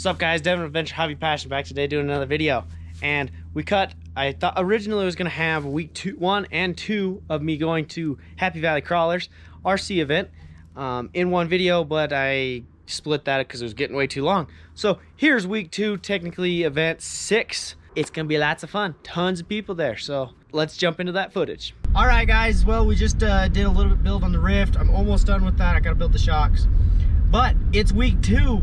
What's up, guys? Devin Adventure Hobby Passion back today doing another video. And we cut, I thought originally it was going to have week 1 and 2 of me going to Happy Valley Crawlers RC event in one video, but I split that because it was getting way too long. So here's week 2, technically event 6. It's going to be lots of fun. Tons of people there. So let's jump into that footage. All right, guys. Well, we just did a little bit build on the Rift. I'm almost done with that. I got to build the shocks. But it's week 2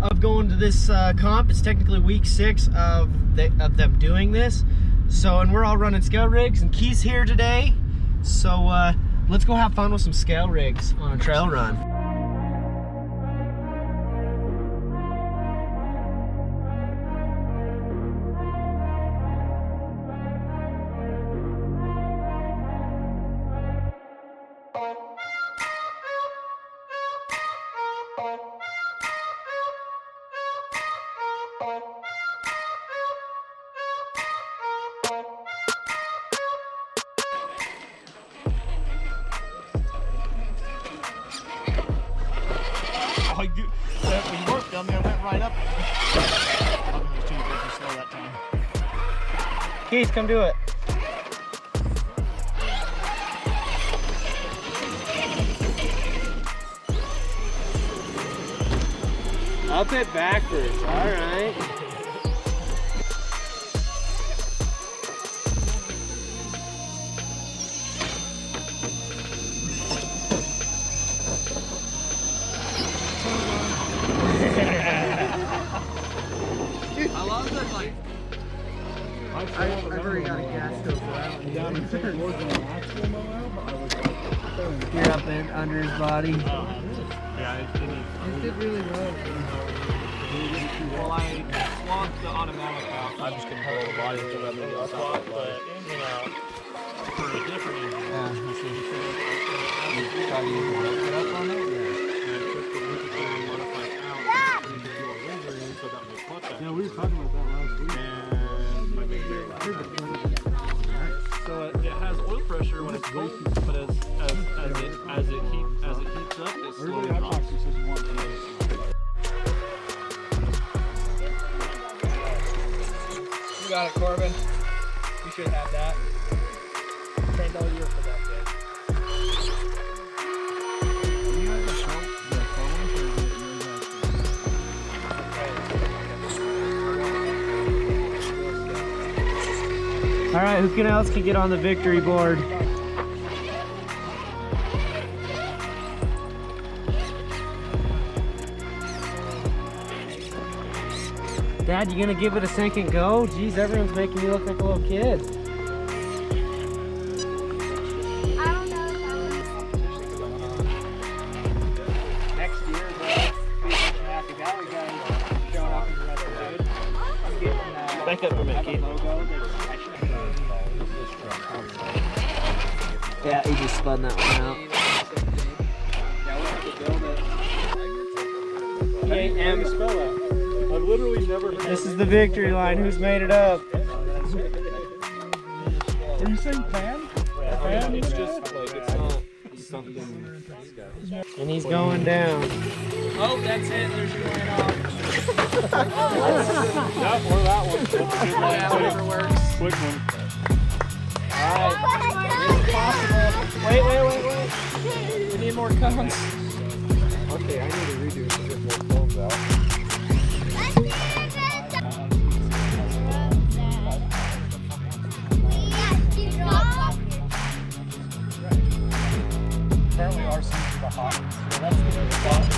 of going to this comp. It's technically week 6 of them doing this. So, and we're all running scale rigs, and Keith's here today. So let's go have fun with some scale rigs on a trail run. When you worked down there, went right up. I was too slow that time. Keith, come do it. Up it backwards, all right. How long is it like? I've already got a gas stove for that one. Down in St. George in the last one, but I was like, You're up in under his body. yeah, It did really well. Well, I swapped the automatic out. I'm just gonna hold the body until that video Swap the engine out for a different engine. Yeah, I see. You try to use the rope set up on it? Yeah, we were talking about that last week. And my big bear so it has oil pressure when it's cold, but as it heats up, it slowly drops. You got it, Corbin. You should have that. Trained all year for that kid. All right, who else can get on the victory board? Dad, you gonna give it a second go? Jeez, everyone's making you look like a little kid. I don't know Next year, the Happy Valley guys showing up in the other road. I'm getting Back up for a minute, Keith. logo. Yeah, he just spun that one out. Yeah, we'll have to build it. How do you spell that? I've literally never heard. This is the victory line. Who's made it up? Are you saying pan? Pan? It's just like it's not something. And he's going down. Oh, that's it. There's your line off. Yeah, or that one. That's a good line Yeah, too. whatever works. Quick one. Wait. We need more cones. Okay, I need to redo it to get more phones out. Apparently ours seems to be the hottest. So that's the spot.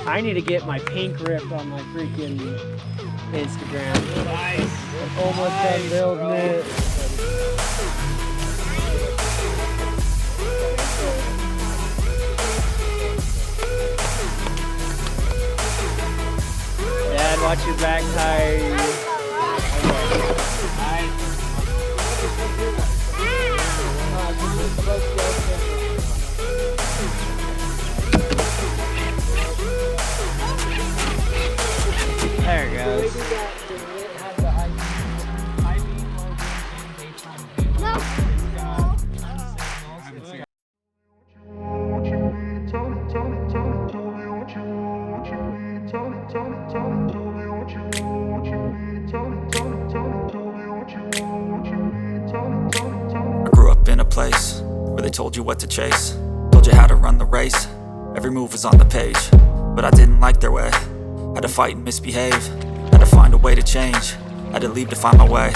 I need to get my pink Rift on my freaking Instagram. Nice. I'm almost done building it. Dad, watch your back tires. There it goes. No. place where they told you what to chase, told you how to run the race. Every move was on the page, but I didn't like their way. Had to fight and misbehave, had to find a way to change, had to leave to find my way.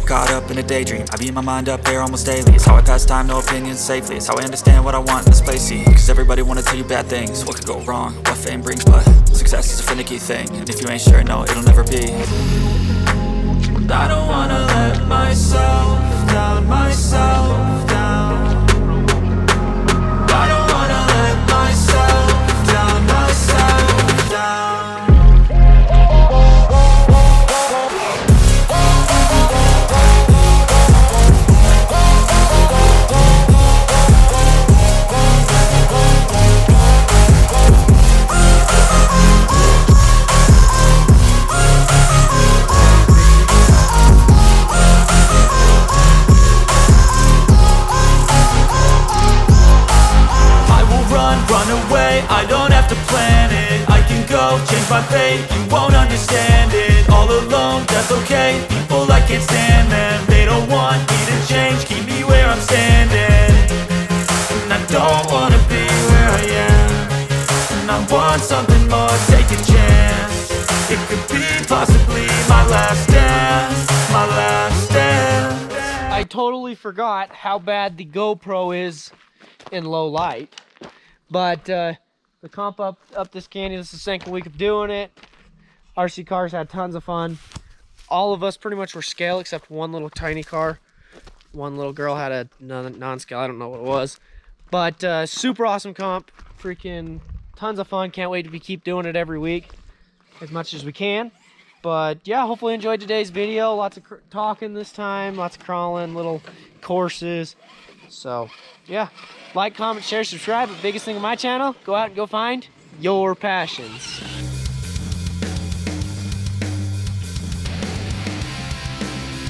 Caught up in a daydream, I beat my mind up there almost daily. It's how I pass time, no opinions safely. It's how I understand what I want in this place, see. Cause everybody wanna tell you bad things, what could go wrong, what fame brings. But success is a finicky thing, and if you ain't sure, no, it'll never be. I don't wanna let myself down, myself down. I don't wanna let myself down, myself down. I don't have to plan it, I can go change my fate. You won't understand it, all alone, that's okay. People I can't stand them, they don't want me to change, keep me where I'm standing. And I don't wanna be where I am, and I want something more, take a chance. It could be possibly my last dance, my last dance. I totally forgot how bad the GoPro is in low light. But the comp up this canyon, this is the second week of doing it. RC cars had tons of fun. All of us pretty much were scale except one little tiny car. One little girl had a non-scale, I don't know what it was. But super awesome comp, freaking tons of fun. Can't wait to keep doing it every week as much as we can. But yeah, hopefully you enjoyed today's video. Lots of talking this time, lots of crawling, little courses. So yeah, like, comment, share, subscribe. But biggest thing on my channel, go out and go find your passions.